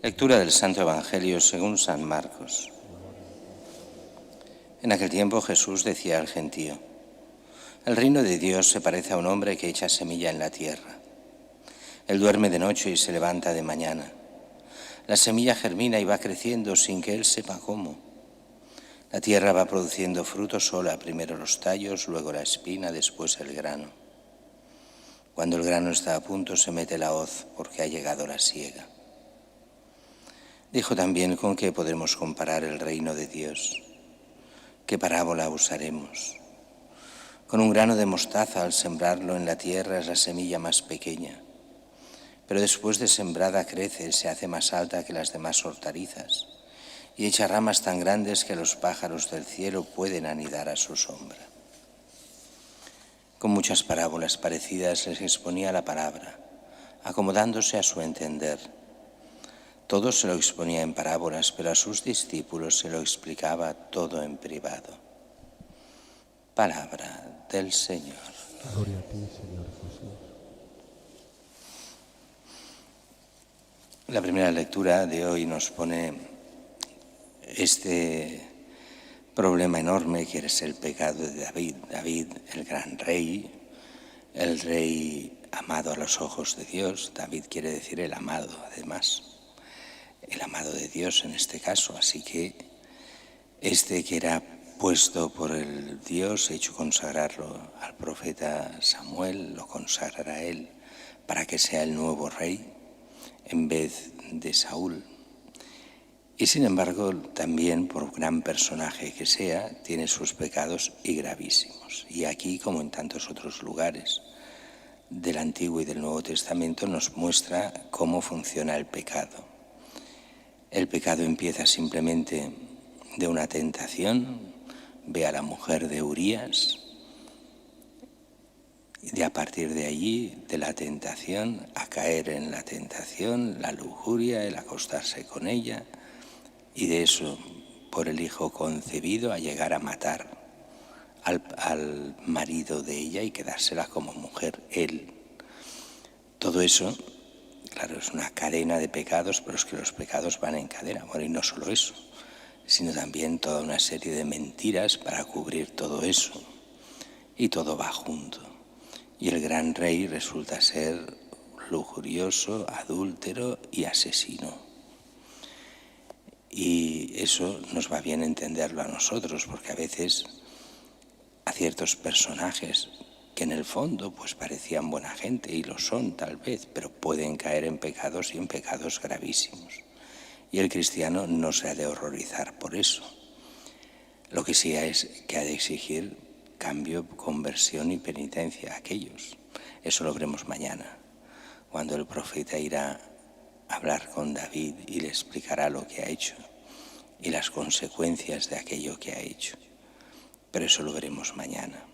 Lectura del Santo Evangelio según San Marcos. En aquel tiempo Jesús decía al gentío: el reino de Dios se parece a un hombre que echa semilla en la tierra. Él duerme de noche y se levanta de mañana. La semilla germina y va creciendo sin que él sepa cómo. La tierra va produciendo fruto sola, primero los tallos, luego la espina, después el grano. Cuando el grano está a punto se mete la hoz porque ha llegado la siega. Dijo también con qué podemos comparar el reino de Dios. ¿Qué parábola usaremos? Con un grano de mostaza al sembrarlo en la tierra es la semilla más pequeña, pero después de sembrada crece, se hace más alta que las demás hortalizas y echa ramas tan grandes que los pájaros del cielo pueden anidar a su sombra. Con muchas parábolas parecidas les exponía la palabra, acomodándose a su entender. Todo se lo exponía en parábolas, pero a sus discípulos se lo explicaba todo en privado. Palabra del Señor. Gloria a ti, Señor Jesús. La primera lectura de hoy nos pone este problema enorme que es el pecado de David. David, el gran rey, el rey amado a los ojos de Dios. David quiere decir el amado, además. El amado de Dios en este caso, así que este que era puesto por el Dios, hecho consagrarlo al profeta Samuel, lo consagrará a él para que sea el nuevo rey en vez de Saúl. Y sin embargo, también por gran personaje que sea, tiene sus pecados y gravísimos. Y aquí, como en tantos otros lugares del Antiguo y del Nuevo Testamento, nos muestra cómo funciona el pecado. El pecado empieza simplemente de una tentación. Ve a la mujer de Urías y a partir de allí, de la tentación, a caer en la tentación, la lujuria, el acostarse con ella, y de eso, por el hijo concebido, a llegar a matar al marido de ella y quedársela como mujer él. Todo eso, claro, es una cadena de pecados, pero es que los pecados van en cadena. Bueno, y no solo eso, sino también toda una serie de mentiras para cubrir todo eso. Y todo va junto. Y el gran rey resulta ser lujurioso, adúltero y asesino. Y eso nos va bien entenderlo a nosotros, porque a veces a ciertos personajes que en el fondo pues parecían buena gente, y lo son tal vez, pero pueden caer en pecados y en pecados gravísimos. Y el cristiano no se ha de horrorizar por eso. Lo que sí es que ha de exigir cambio, conversión y penitencia a aquellos. Eso lo veremos mañana, cuando el profeta irá a hablar con David y le explicará lo que ha hecho y las consecuencias de aquello que ha hecho. Pero eso lo veremos mañana.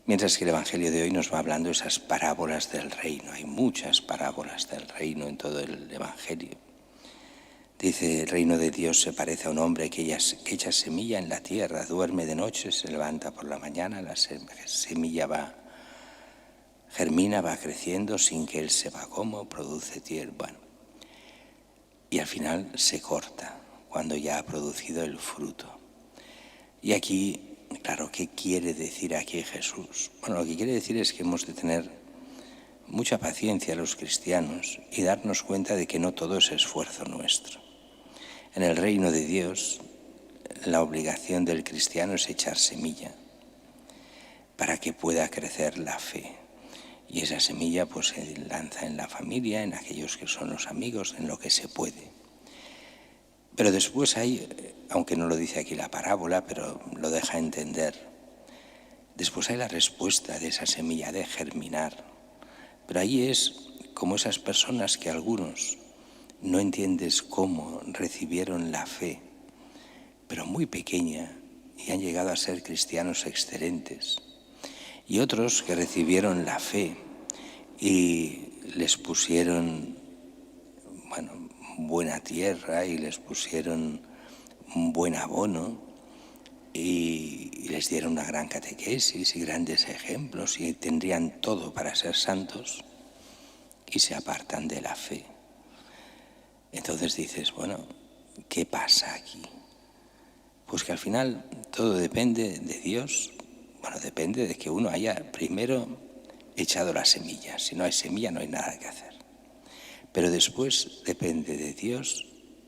Mientras que el Evangelio de hoy nos va hablando de esas parábolas del reino. Hay muchas parábolas del reino en todo el Evangelio. Dice, el reino de Dios se parece a un hombre que echa semilla en la tierra, duerme de noche, se levanta por la mañana, la semilla germina, va creciendo sin que él sepa cómo, produce tierra, bueno. Y al final se corta cuando ya ha producido el fruto. Y aquí, claro, ¿qué quiere decir aquí Jesús? Bueno, lo que quiere decir es que hemos de tener mucha paciencia los cristianos y darnos cuenta de que no todo es esfuerzo nuestro. En el reino de Dios, la obligación del cristiano es echar semilla para que pueda crecer la fe. Y esa semilla pues se lanza en la familia, en aquellos que son los amigos, en lo que se puede. Pero después hay, aunque no lo dice aquí la parábola, pero lo deja entender, después hay la respuesta de esa semilla de germinar. Pero ahí es como esas personas que algunos no entiendes cómo recibieron la fe, pero muy pequeña, y han llegado a ser cristianos excelentes. Y otros que recibieron la fe y les pusieron, buena tierra y les pusieron un buen abono y les dieron una gran catequesis y grandes ejemplos y tendrían todo para ser santos y se apartan de la fe. Entonces dices, bueno, ¿qué pasa aquí? Pues que al final todo depende de Dios. Bueno, depende de que uno haya primero echado la semilla. Si no hay semilla no hay nada que hacer. Pero después depende de Dios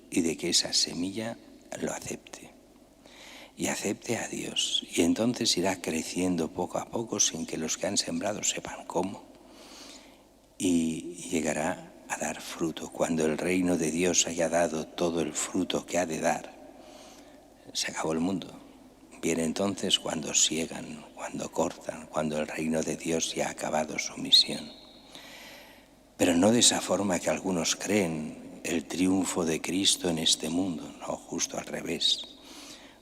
y de que esa semilla lo acepte. Y acepte a Dios. Y entonces irá creciendo poco a poco sin que los que han sembrado sepan cómo. Y llegará a dar fruto. Cuando el reino de Dios haya dado todo el fruto que ha de dar, se acabó el mundo. Viene entonces cuando siegan, cuando cortan, cuando el reino de Dios ya ha acabado su misión. Pero no de esa forma que algunos creen, el triunfo de Cristo en este mundo, no, justo al revés.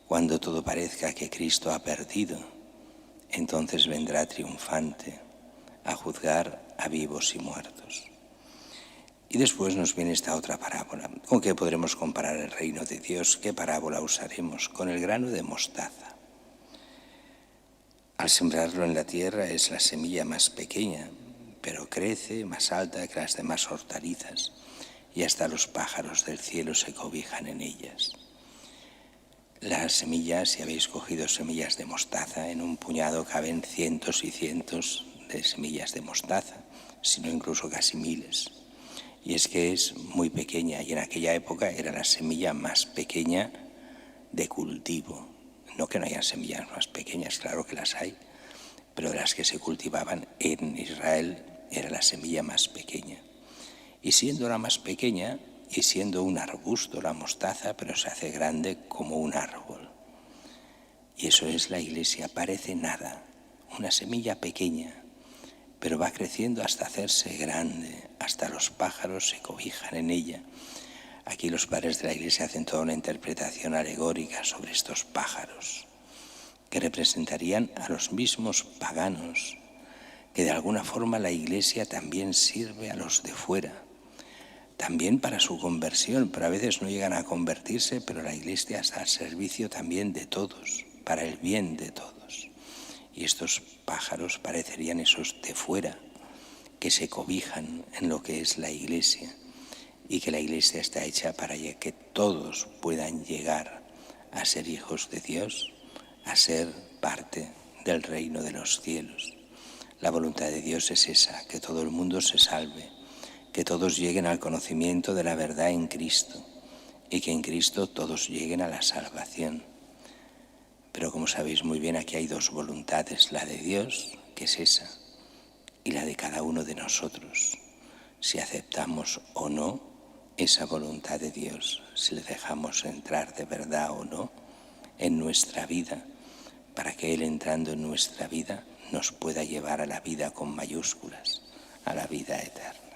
Cuando todo parezca que Cristo ha perdido, entonces vendrá triunfante a juzgar a vivos y muertos. Y después nos viene esta otra parábola. ¿Con qué podremos comparar el reino de Dios? ¿Qué parábola usaremos? Con el grano de mostaza. Al sembrarlo en la tierra es la semilla más pequeña, pero crece más alta que las demás hortalizas y hasta los pájaros del cielo se cobijan en ellas. Las semillas, si habéis cogido semillas de mostaza, en un puñado caben cientos y cientos de semillas de mostaza, sino incluso casi miles. Y es que es muy pequeña y en aquella época era la semilla más pequeña de cultivo. No que no haya semillas más pequeñas, claro que las hay, pero de las que se cultivaban en Israel era la semilla más pequeña. Y siendo la más pequeña y siendo un arbusto la mostaza, pero se hace grande como un árbol. Y eso es la Iglesia, parece nada, una semilla pequeña, pero va creciendo hasta hacerse grande, hasta los pájaros se cobijan en ella. Aquí los padres de la Iglesia hacen toda una interpretación alegórica sobre estos pájaros, que representarían a los mismos paganos, que de alguna forma la Iglesia también sirve a los de fuera, también para su conversión, pero a veces no llegan a convertirse, pero la Iglesia está al servicio también de todos, para el bien de todos. Y estos pájaros parecerían esos de fuera, que se cobijan en lo que es la Iglesia, y que la Iglesia está hecha para que todos puedan llegar a ser hijos de Dios, a ser parte del reino de los cielos. La voluntad de Dios es esa, que todo el mundo se salve, que todos lleguen al conocimiento de la verdad en Cristo y que en Cristo todos lleguen a la salvación. Pero como sabéis muy bien, aquí hay dos voluntades, la de Dios, que es esa, y la de cada uno de nosotros, si aceptamos o no esa voluntad de Dios, si le dejamos entrar de verdad o no en nuestra vida, para que Él entrando en nuestra vida nos pueda llevar a la vida con mayúsculas, a la vida eterna.